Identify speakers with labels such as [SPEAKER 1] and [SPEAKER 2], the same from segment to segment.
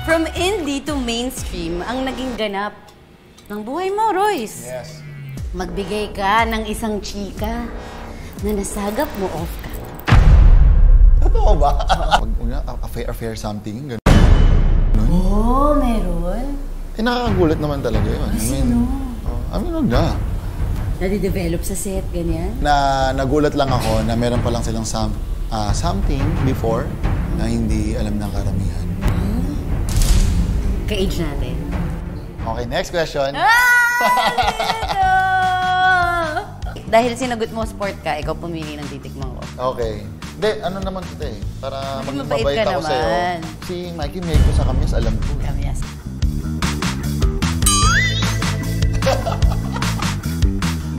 [SPEAKER 1] From indie to mainstream ang naging ganap ng buhay mo, Royce.
[SPEAKER 2] Yes.
[SPEAKER 1] Magbigay ka ng isang chika na nasagap mo off ka.
[SPEAKER 2] Totoo ba? Affair something, gano'n.
[SPEAKER 1] Oo, meron.
[SPEAKER 2] Eh, nakakagulat naman talaga yun.
[SPEAKER 1] Sino?
[SPEAKER 2] Huwag na.
[SPEAKER 1] Nadidevelop sa set, ganyan?
[SPEAKER 2] Nagulat lang ako na meron pa lang silang something before na hindi alam ng karamihan.
[SPEAKER 1] Ka-age natin.
[SPEAKER 2] Okay, next question.
[SPEAKER 1] Dahil sinagot mo sport ka, ikaw pumili ng titikman ko.
[SPEAKER 2] Okay. Hindi, ano naman kita eh. Para maging
[SPEAKER 1] mabait
[SPEAKER 2] mabait
[SPEAKER 1] ka
[SPEAKER 2] ako sa'yo.
[SPEAKER 1] naman.
[SPEAKER 2] Si Mikey may ko sa kamis, alam ko.
[SPEAKER 1] Kamis.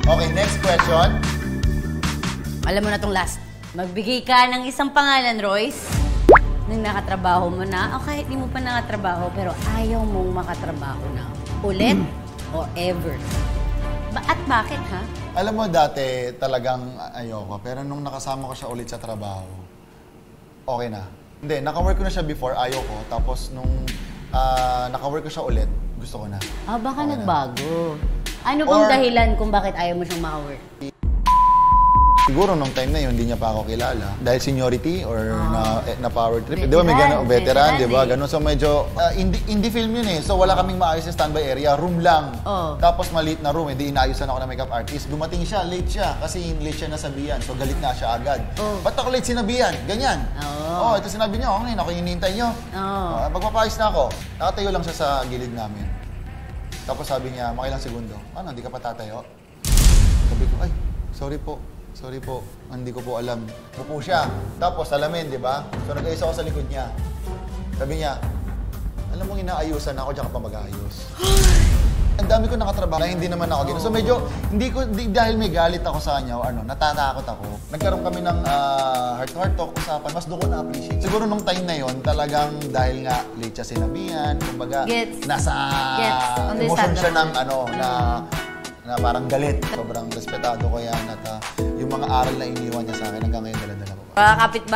[SPEAKER 2] Okay, next question.
[SPEAKER 1] Alam mo na tong last. Magbigay ka ng isang pangalan, Royce, nung nakatrabaho mo na, o kahit di mo pa nakatrabaho, pero ayaw mong makatrabaho na ulit o ever. At bakit, ha?
[SPEAKER 2] Alam mo, dati talagang ayoko. Pero nung nakasama ko siya ulit sa trabaho, okay na. Hindi, naka-work ko na siya before, ayoko. Tapos nung naka-work ko siya ulit, gusto ko na.
[SPEAKER 1] Ah, baka
[SPEAKER 2] Okay
[SPEAKER 1] nagbago. Ano bang dahilan kung bakit ayaw mo siyang maka-work?
[SPEAKER 2] Siguro nung time na yun, hindi niya pa ako kilala. Dahil seniority or na power trip. Di ba may
[SPEAKER 1] Veteran,
[SPEAKER 2] gano'n? Veteran, di ba?
[SPEAKER 1] eh.
[SPEAKER 2] Gano'n. So medyo, indie film yun eh. So wala kaming maayos sa standby area. Room lang.
[SPEAKER 1] Oh.
[SPEAKER 2] Tapos maliit na room. Hindi inaayusan ako ng makeup artist. Dumating siya, late siya. Kasi late siya nasabihan. So galit na siya agad.
[SPEAKER 1] Oh.
[SPEAKER 2] Ba't ako late sinabihan? Ganyan.
[SPEAKER 1] Oh.
[SPEAKER 2] Ito sinabi niya. Okay, ako yung hinihintay niyo. Magpapayos na ako. Nakatayo lang siya sa gilid namin. Tapos sabi niya, makilang segundo. Ano, hindi ka pa tatayo? Sabi ko, ay, sorry po. Sorry po, hindi ko po alam. Upo siya. Tapos, salamin, di ba? So, nag-ayos ako sa likod niya. Sabi niya, alam mo, inaayusan ako, diyan ka pa mag-aayos. Ang dami ko nakatrabaho na hindi naman ako gano'n. So, medyo, dahil may galit ako sa kanya, o ano, natatakot ako. Nagkaroon kami ng heart-to-heart talk, usapan. Mas doon ko na-appreciate. Siguro nung time na yon talagang dahil nga late siya sinabihan, kumbaga, nasa emosyon siya ng, na parang galit. Sobrang respetado ko yan at yung mga aral na iniwan niya sa akin hanggang ngayon dala-dala ko.
[SPEAKER 1] Kakapit ba?